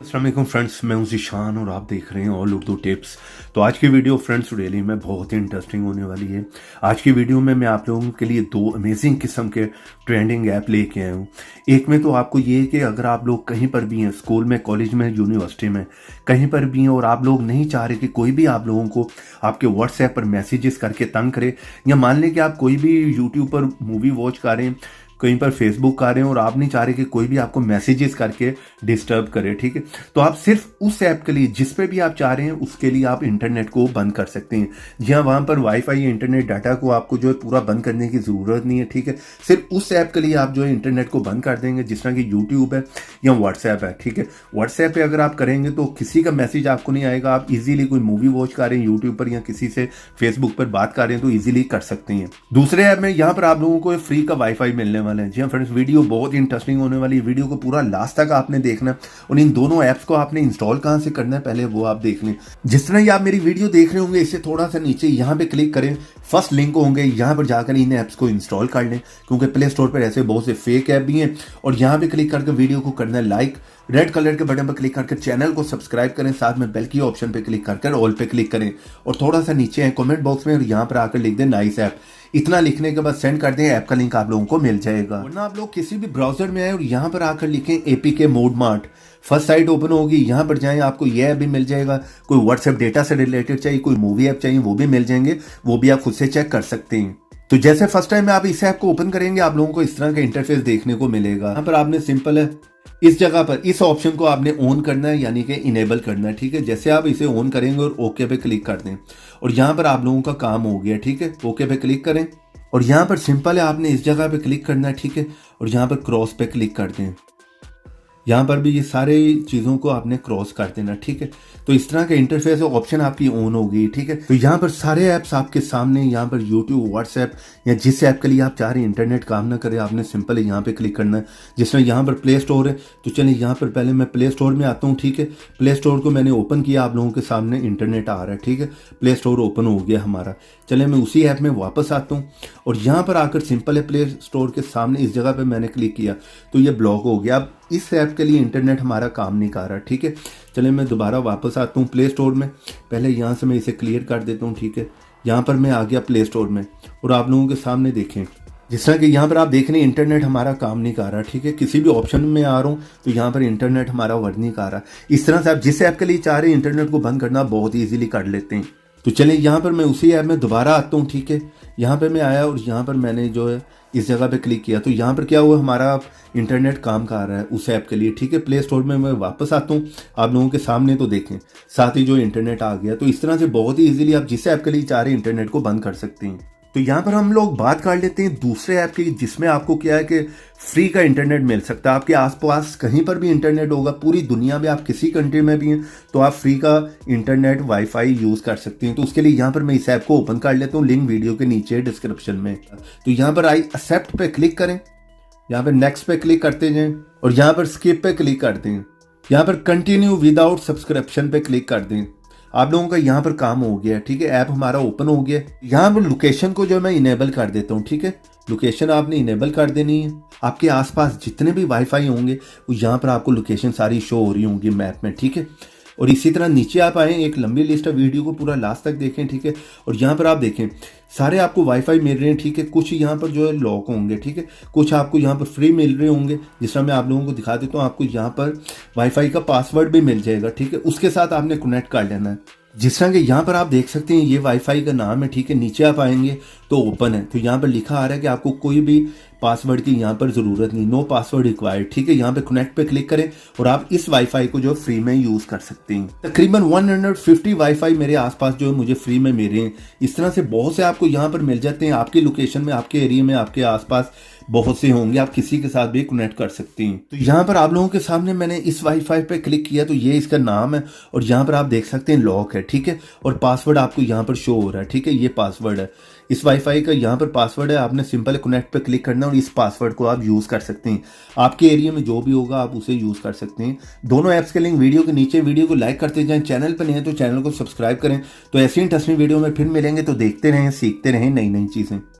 अस्सलाम वालेकुम फ्रेंड्स, मैं हूं ज़ीशान और आप देख रहे हैं ऑल उर्दू टिप्स। तो आज की वीडियो फ्रेंड्स रियली में बहुत ही इंटरेस्टिंग होने वाली है। आज की वीडियो में मैं आप लोगों के लिए दो अमेजिंग किस्म के ट्रेंडिंग ऐप लेके आया हूं। एक में तो आपको ये है कि अगर आप लोग कहीं पर भी हैं, स्कूल में, कॉलेज में, यूनिवर्सिटी में, कहीं पर भी हैं और आप लोग नहीं चाह रहे कि कोई भी आप लोगों को आपके व्हाट्सएप पर मैसेजेस करके तंग करे, या मान लें कि आप कोई भी यूट्यूब पर मूवी वॉच कर रहे हैं, कहीं पर फेसबुक कर रहे हैं और आप नहीं चाह रहे कि कोई भी आपको मैसेजेस करके डिस्टर्ब करे, ठीक है। तो आप सिर्फ उस ऐप के लिए, जिस पे भी आप चाह रहे हैं उसके लिए आप इंटरनेट को बंद कर सकते हैं। जी हाँ, वहाँ पर वाईफाई या इंटरनेट डाटा को आपको जो है पूरा बंद करने की ज़रूरत नहीं है, ठीक है। सिर्फ उस ऐप के लिए आप जो है इंटरनेट को बंद कर देंगे, जिस तरह की यूट्यूब है या व्हाट्सएप है, ठीक है। व्हाट्सएप पे अगर आप करेंगे तो किसी का मैसेज आपको नहीं आएगा। आप इजीली कोई मूवी वॉच कर रहे हैं यूट्यूब पर या किसी से फेसबुक पर बात कर रहे हैं तो इजीली कर सकते हैं। दूसरे ऐप में यहाँ पर आप लोगों को फ्री का वाईफाई मिलने वाला है। जी हाँ फ्रेंड्स, वीडियो बहुत ही इंटरेस्टिंग होने वाली है। वीडियो को पूरा लास्ट तक आपने देखना है और इन दोनों ऐप्स को आपने इंस्टॉल कहां से करना है पहले वो आप देख लें। जिस तरह ही आप मेरी वीडियो देख रहे होंगे, इससे थोड़ा सा नीचे यहाँ पे क्लिक करें, फर्स्ट लिंक होंगे, यहाँ पर जाकर इन ऐप्स को इंस्टॉल कर लें, क्योंकि प्ले स्टोर पर ऐसे बहुत से फेक ऐप भी हैं। और यहाँ पे क्लिक करके वीडियो को करना है लाइक, रेड कलर के बटन पर क्लिक करके चैनल को सब्सक्राइब करें, साथ में बेल की ऑप्शन पे क्लिक करके ऑल पे क्लिक करें और थोड़ा सा नीचे है कमेंट बॉक्स में और यहाँ पर आकर लिख दें नाइस ऐप। इतना लिखने के बाद सेंड कर दें, ऐप का लिंक आप लोगों को मिल जाएगा। वरना आप लोग किसी भी ब्राउजर में आए और यहाँ पर आकर लिखें APK mode mart, first sight open होगी, यहाँ पर जाएं, आपको यह ऐप भी मिल जाएगा। कोई व्हाट्सएप डेटा से रिलेटेड चाहिए, कोई मूवी ऐप चाहिए, वो भी मिल जाएंगे, वो भी आप खुद से चेक कर सकते हैं। तो जैसे फर्स्ट टाइम आप इस ऐप को ओपन करेंगे आप लोगों को इस तरह का इंटरफेस देखने को मिलेगा। यहाँ पर आपने सिंपल है, इस जगह पर इस ऑप्शन को आपने ऑन करना है, यानी कि इनेबल करना है, ठीक है। जैसे आप इसे ऑन करेंगे और ओके पे क्लिक कर दें और यहाँ पर आप लोगों का काम हो गया, ठीक है। ओके पे क्लिक करें और यहाँ पर सिंपल है, आपने इस जगह पे क्लिक करना है, ठीक है, और यहाँ पर क्रॉस पे क्लिक कर दें। यहाँ पर भी ये सारे चीज़ों को आपने क्रॉस कर देना, ठीक है। तो इस तरह का इंटरफेस ऑप्शन आपकी ऑन होगी, ठीक है। तो यहाँ पर सारे ऐप्स आपके सामने, यहाँ पर यूट्यूब, व्हाट्सएप या जिस ऐप के लिए आप चाह रहे हैं इंटरनेट काम ना करे, आपने सिंपल यहाँ पे क्लिक करना है। जिस तरह यहाँ पर प्ले स्टोर है, तो चलिए यहाँ पर पहले मैं प्ले स्टोर में आता हूँ, ठीक है। प्ले स्टोर को मैंने ओपन किया, आप लोगों के सामने इंटरनेट आ रहा है, ठीक है। प्ले स्टोर ओपन हो गया हमारा। चलिए मैं उसी ऐप में वापस आता हूँ और यहाँ पर आकर सिंपल है, प्ले स्टोर के सामने इस जगह पर मैंने क्लिक किया तो ये ब्लॉक हो गया। अब इस ऐप के लिए इंटरनेट हमारा काम नहीं कर रहा, ठीक है। चलिए मैं दोबारा वापस आता हूँ प्ले स्टोर में, पहले यहाँ से मैं इसे क्लियर कर देता हूँ, ठीक है। यहाँ पर मैं आ गया प्ले स्टोर में और आप लोगों के सामने देखें, जिस तरह कि यहाँ पर आप देख रहे हैं इंटरनेट हमारा काम नहीं कर रहा, ठीक है। किसी भी ऑप्शन में आ रहा हूँ तो यहाँ पर इंटरनेट हमारा वर्क नहीं कर रहा। इस तरह से आप जिस ऐप के लिए चाह रहे हैं इंटरनेट को बंद करना बहुत ईजिली कर लेते हैं। तो चलिए यहाँ पर मैं उसी ऐप में दोबारा आता हूँ, ठीक है। यहाँ पर मैं आया और यहाँ पर मैंने जो है इस जगह पे क्लिक किया तो यहाँ पर क्या हुआ, हमारा इंटरनेट काम कर रहा है उस ऐप के लिए, ठीक है। प्ले स्टोर में मैं वापस आता हूँ, आप लोगों के सामने तो देखें साथ ही जो इंटरनेट आ गया। तो इस तरह से बहुत ही इजीली आप जिस ऐप के लिए चाह रहे हैं इंटरनेट को बंद कर सकते हैं। तो यहाँ पर हम लोग बात कर लेते हैं दूसरे ऐप की, जिसमें आपको क्या है कि फ्री का इंटरनेट मिल सकता है। आपके आसपास कहीं पर भी इंटरनेट होगा, पूरी दुनिया में आप किसी कंट्री में भी हैं तो आप फ्री का इंटरनेट वाईफाई यूज़ कर सकते हैं। तो उसके लिए यहाँ पर मैं इस ऐप को ओपन कर लेता हूँ, लिंक वीडियो के नीचे डिस्क्रिप्शन में। तो यहाँ पर आई एक्सेप्ट पे क्लिक करें, यहाँ पर नेक्स्ट पे क्लिक करते जाएं और यहाँ पर स्किप पे क्लिक कर दें। यहाँ पर कंटिन्यू विदाउट सब्सक्रिप्शन पे क्लिक कर दें। आप लोगों का यहाँ पर काम हो गया, ठीक है। ऐप हमारा ओपन हो गया। यहाँ पर लोकेशन को जो मैं इनेबल कर देता हूँ, ठीक है। लोकेशन आपने इनेबल कर देनी है। आपके आसपास जितने भी वाईफाई होंगे वो यहाँ पर आपको लोकेशन सारी शो हो रही होंगी मैप में, ठीक है। और इसी तरह नीचे आप आएँ, एक लंबी लिस्ट है, वीडियो को पूरा लास्ट तक देखें, ठीक है। और यहाँ पर आप देखें सारे आपको वाईफाई मिल रहे हैं, ठीक है। कुछ यहाँ पर जो है लॉक होंगे, ठीक है। कुछ आपको यहाँ पर फ्री मिल रहे होंगे, जिस तरह मैं आप लोगों को दिखा देता हूँ। आपको यहाँ पर वाईफाई का पासवर्ड भी मिल जाएगा, ठीक है। उसके साथ आपने कनेक्ट कर लेना है। जिस तरह के यहाँ पर आप देख सकते हैं ये वाईफाई का नाम है, ठीक है। नीचे आप आएंगे तो ओपन है, तो यहाँ पर लिखा आ रहा है कि आपको कोई भी पासवर्ड की यहाँ पर ज़रूरत नहीं, नो पासवर्ड रिक्वायर्ड, ठीक है। यहाँ पे कनेक्ट पे क्लिक करें और आप इस वाईफाई को जो फ्री में यूज़ कर सकते हैं। तकरीबन 150 वाईफाई मेरे आसपास जो है मुझे फ्री में मिल रहे हैं। इस तरह से बहुत से आपको यहाँ पर मिल जाते हैं। आपकी लोकेशन में, आपके एरिया में, आपके आसपास बहुत से होंगे, आप किसी के साथ भी कनेक्ट कर सकते हैं। तो यहाँ पर आप लोगों के सामने मैंने इस वाईफाई पे क्लिक किया तो ये इसका नाम है और यहाँ पर आप देख सकते हैं लॉक है, ठीक है। और पासवर्ड आपको यहाँ पर शो हो रहा है, ठीक है। ये पासवर्ड है इस वाईफाई का, यहाँ पर पासवर्ड है। आपने सिंपल कनेक्ट पे क्लिक करना और इस पासवर्ड को आप यूज़ कर सकते हैं। आपके एरिया में जो भी होगा आप उसे यूज़ कर सकते हैं। दोनों ऐप्स के लिंक वीडियो के नीचे। वीडियो को लाइक करते जाएं, चैनल पर नहीं है तो चैनल को सब्सक्राइब करें। तो ऐसी इंटरेस्टिंग वीडियो में फिर मिलेंगे, तो देखते रहें, सीखते रहें नई नई चीज़ें।